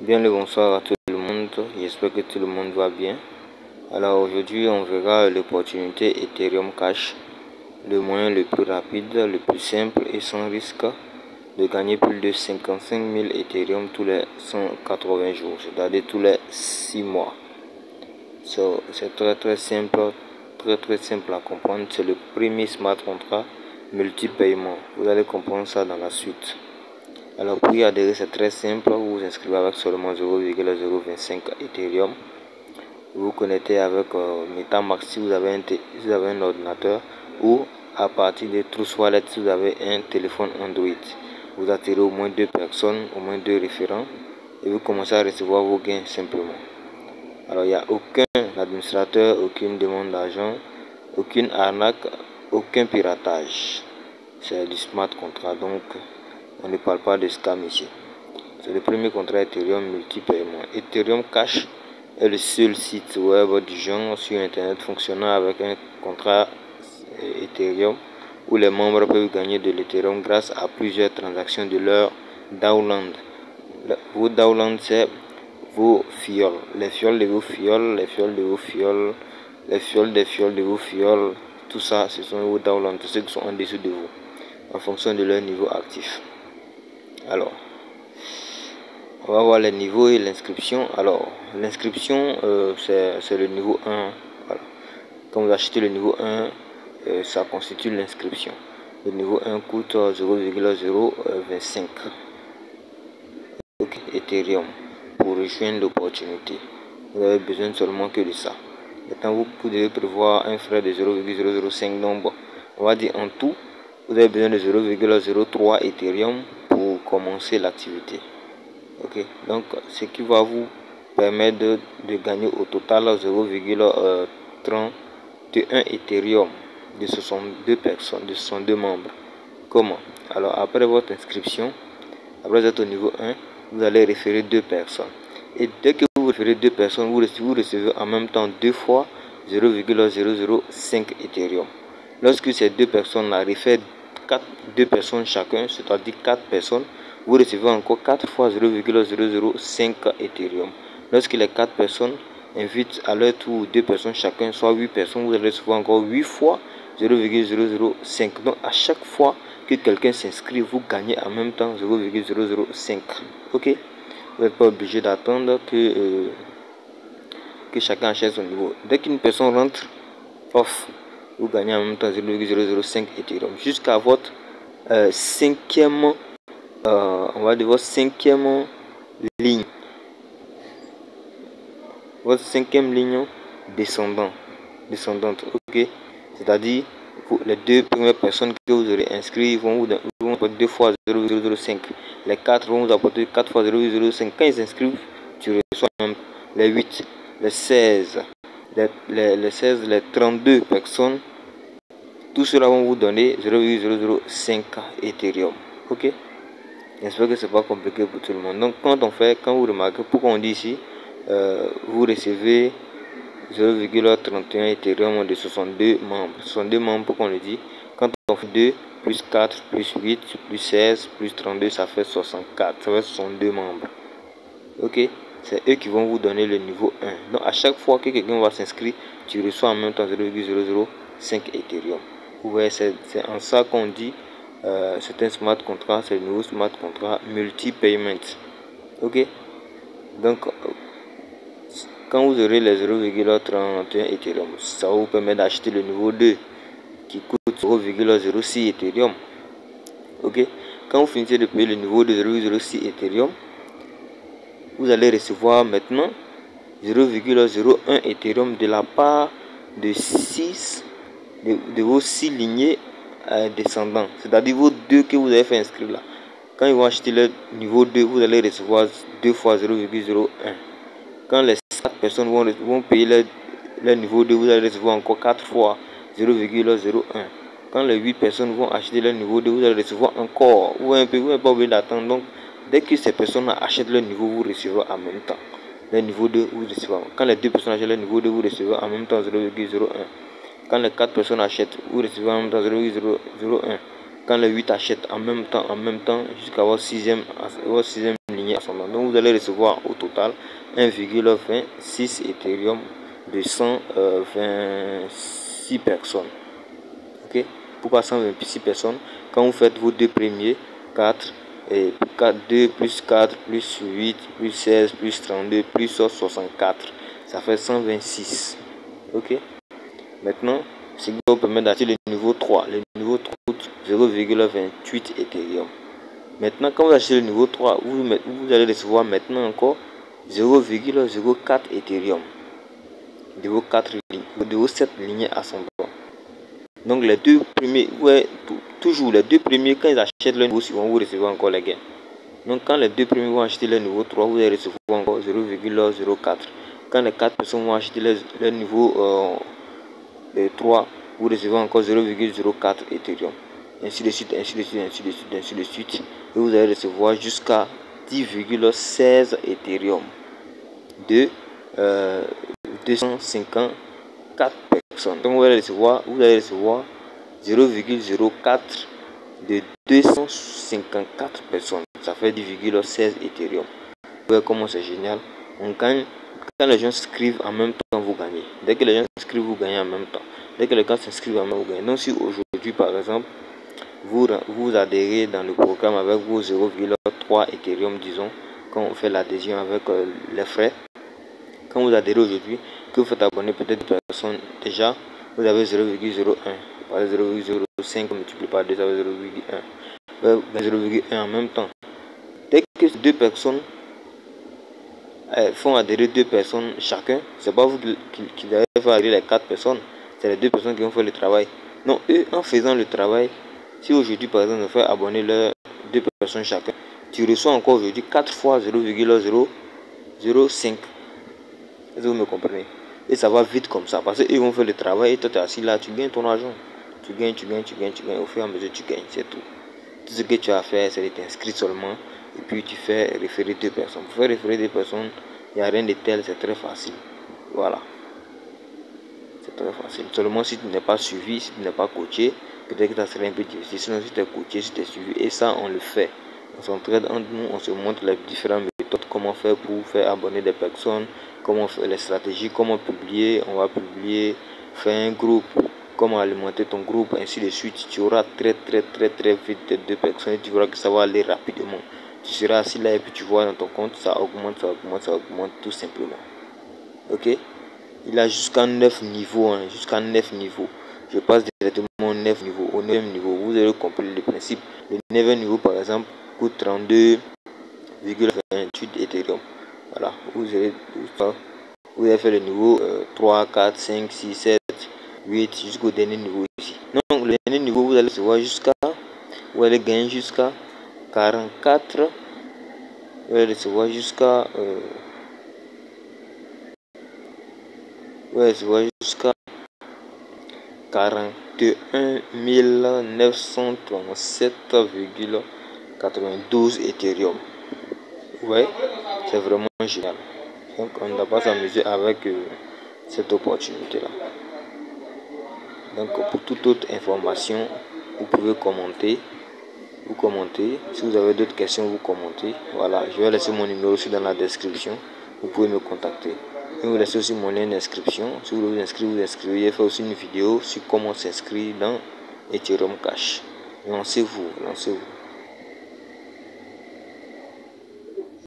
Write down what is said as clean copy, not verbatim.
Bien le bonsoir à tout le monde, j'espère que tout le monde va bien. Alors aujourd'hui on verra l'opportunité Ethereum Cash, le moyen le plus rapide, le plus simple et sans risque de gagner plus de 55 000 Ethereum tous les 180 jours, c'est-à-dire tous les 6 mois. C'est très simple à comprendre. C'est le premier smart contract multi-paiement. Vous allez comprendre ça dans la suite. Alors pour y adhérer, c'est très simple, vous vous inscrivez avec seulement 0,025 Ethereum. Vous vous connectez avec MetaMask si vous avez un ordinateur, ou à partir de Trust Wallet si vous avez un téléphone Android. Vous attirez au moins 2 personnes, au moins 2 référents, et vous commencez à recevoir vos gains simplement. Alors il n'y a aucun administrateur, aucune demande d'argent, aucune arnaque, aucun piratage. C'est du smart contract, donc on ne parle pas de scam ici. C'est le premier contrat Ethereum multi-paiement. Ethereum Cash est le seul site web du genre sur internet fonctionnant avec un contrat Ethereum où les membres peuvent gagner de l'Ethereum grâce à plusieurs transactions de leur download. Vos downloads, c'est vos fioles, les fioles de vos fioles, les fioles de vos fioles, les fioles des fioles de vos fioles. Tout ça, ce sont vos downloads, ceux qui sont en dessous de vous, en fonction de leur niveau actif. Alors, on va voir les niveaux et l'inscription. Alors, l'inscription, c'est le niveau 1. Voilà. Quand vous achetez le niveau 1, ça constitue l'inscription. Le niveau 1 coûte 0,025 Ethereum pour rejoindre l'opportunité. Vous avez besoin seulement que de ça. Maintenant, vous devez prévoir un frais de 0,005. Donc, bon, on va dire en tout, vous avez besoin de 0,03 Ethereum pour commencer l'activité. Ok, donc ce qui va vous permettre de gagner au total 0,31 Ethereum de 62 personnes, de 62 membres. Comment? Alors après votre inscription, après vous êtes au niveau 1, vous allez référer 2 personnes. Et dès que vous référez 2 personnes, vous recevez en même temps 2 fois 0,005 Ethereum. Lorsque ces 2 personnes-là réfèrent 2 personnes chacun, c'est-à-dire 4 personnes, vous recevez encore 4 fois 0,005 Ethereum. Lorsque les 4 personnes invitent à leur tour 2 personnes chacun, soit 8 personnes, vous allez recevoir encore 8 fois 0,005. Donc à chaque fois que quelqu'un s'inscrit, vous gagnez en même temps 0,005. Ok, vous n'êtes pas obligé d'attendre que chacun achète son niveau. Dès qu'une personne rentre, off, vous gagnez en même temps 0,005 Ethereum jusqu'à votre cinquième, on va dire votre cinquième ligne, votre cinquième ligne descendante. Ok, c'est-à-dire les 2 premières personnes que vous aurez inscrites vont vous apporter 2 fois 0,005. Les 4 vont vous apporter 4 fois 0,005. Quand ils s'inscrivent, tu reçois même les 8, les 16, les 32 personnes. Tout cela vont vous donner 0,005 Ethereum. Ok, j'espère que c'est pas compliqué pour tout le monde. Donc quand vous remarquez, pourquoi on dit ici vous recevez 0,31 Ethereum de 62 membres. 62 membres, pourquoi on le dit? Quand on fait 2 plus 4 plus 8 plus 16 plus 32, ça fait 64. Ça fait 62 membres. Ok, c'est eux qui vont vous donner le niveau 1. Donc à chaque fois que quelqu'un va s'inscrire, tu reçois en même temps 0,005 Ethereum. Vous voyez, c'est en ça qu'on dit c'est un smart contract, c'est le nouveau smart contract multi-payment. Ok, donc quand vous aurez les 0,31 Ethereum, ça va vous permettre d'acheter le niveau 2 qui coûte 0,06 Ethereum. Ok, quand vous finissez de payer le niveau de 0,06 Ethereum, vous allez recevoir maintenant 0,01 Ethereum de la part de 6 de vos 6 lignées descendants, c'est-à-dire vos 2 que vous avez fait inscrire là. Quand ils vont acheter le niveau 2, vous allez recevoir 2 fois 0,01. Quand les 4 personnes vont payer le niveau 2, vous allez recevoir encore 4 fois 0,01. Quand les 8 personnes vont acheter le niveau 2, vous allez recevoir encore. Vous n'êtes pas obligé d'attendre. Donc, dès que ces personnes achètent le niveau, vous recevez en même temps. Le niveau 2, vous recevez. Quand les 2 personnes achètent le niveau 2, vous recevez en même temps 0,01. Quand les 4 personnes achètent, vous recevez en même temps 0,01. Quand les 8 achètent en même temps, jusqu'à votre sixième ligne, lignée ascendante. Donc vous allez recevoir au total 1,26 Ethereum de 126 personnes. Ok, pourquoi 126 personnes? Quand vous faites vos deux premiers, 4 et 2 plus 4 plus 8 plus 16 plus 32 plus 64, ça fait 126. Ok, maintenant ce qui va vous permettre d'acheter le niveau 3. Le niveau 3 coûte 0,28 Ethereum. Maintenant, quand vous achetez le niveau 3, vous allez recevoir maintenant encore 0,04 Ethereum de vos 7 lignées ascendantes. Donc les deux premiers, toujours les deux premiers, quand ils achètent le niveau suivant, vous recevez encore les gains. Donc quand les deux premiers vont acheter le niveau 3, vous allez recevoir encore 0,04. Quand les 4 personnes vont acheter le niveau 3, vous recevez encore 0,04 Ethereum. Ainsi de suite, ainsi de suite, ainsi de suite, ainsi de suite. Et vous allez recevoir jusqu'à 10,16 Ethereum de 254 personnes. Donc vous allez recevoir 0,04 de 254 personnes. Ça fait 10,16 Ethereum. Vous voyez comment c'est génial. On gagne quand les gens s'inscrivent en même temps, vous gagnez. Dès que les gens s'inscrivent, vous gagnez en même temps. Dès que les gens s'inscrivent en même temps, vous gagnez. Donc si aujourd'hui par exemple vous adhérez dans le programme avec vos 0,3 Ethereum, disons, quand on fait l'adhésion avec les frais, quand vous adhérez aujourd'hui, que vous faites abonner peut-être personne, déjà vous avez 0,01, par 0,05 multiplié par 2, ça fait 0,1, 0,1 en même temps. Dès que deux personnes font adhérer deux personnes chacun, c'est pas vous qui allez faire adhérer les 4 personnes, c'est les deux personnes qui vont faire le travail. Non, eux, en faisant le travail, si aujourd'hui par exemple on fait abonner leurs deux personnes chacun, tu reçois encore aujourd'hui 4 fois 0,005. Est-ce que vous me comprenez? Et ça va vite comme ça, parce qu'ils vont faire le travail et toi tu es assis là, tu gagnes ton argent. Tu gagnes, au fur et à mesure tu gagnes, c'est tout. Tout ce que tu as à faire, c'est de t'inscrire seulement et puis tu fais référer deux personnes. Pour faire référer deux personnes, il n'y a rien de tel, c'est très facile. Voilà. C'est très facile. Seulement si tu n'es pas suivi, si tu n'es pas coaché, peut-être que ça serait un peu difficile. Sinon, si tu es coaché, si tu es suivi, et ça, on le fait. On s'entraide entre nous, on se montre les différentes méthodes, comment faire pour faire abonner des personnes, comment faire les stratégies, comment publier. On va publier, faire un groupe, comment alimenter ton groupe, ainsi de suite. Tu auras très vite deux personnes et tu verras que ça va aller rapidement. Tu seras assis là et puis tu vois dans ton compte, ça augmente tout simplement. Ok? Il a jusqu'à 9 niveaux, hein, jusqu'à 9 niveaux. Je passe directement au 9 niveau. Au 9 niveau, vous avez compris le principe. Le 9 niveau, par exemple, coûte 32,28 Ethereum. Voilà, vous avez fait le niveau 3, 4, 5, 6, 7, 8 jusqu'au dernier niveau ici. Donc, le dernier niveau, vous allez se voir vous allez gagner jusqu'à 44. Vous allez se voir jusqu'à 41 937,92 Ethereum. Ouais, c'est vraiment génial. Donc on ne doit pas s'amuser avec cette opportunité là. Donc pour toute autre information, vous pouvez commenter. Vous commentez. Si vous avez d'autres questions, vous commentez. Voilà, je vais laisser mon numéro aussi dans la description. Vous pouvez me contacter. Je vais vous laisser aussi mon lien d'inscription. Si vous voulez vous inscrire, vous inscrivez. J'ai fait aussi une vidéo sur comment s'inscrire dans Ethereum Cash. Lancez-vous, lancez-vous.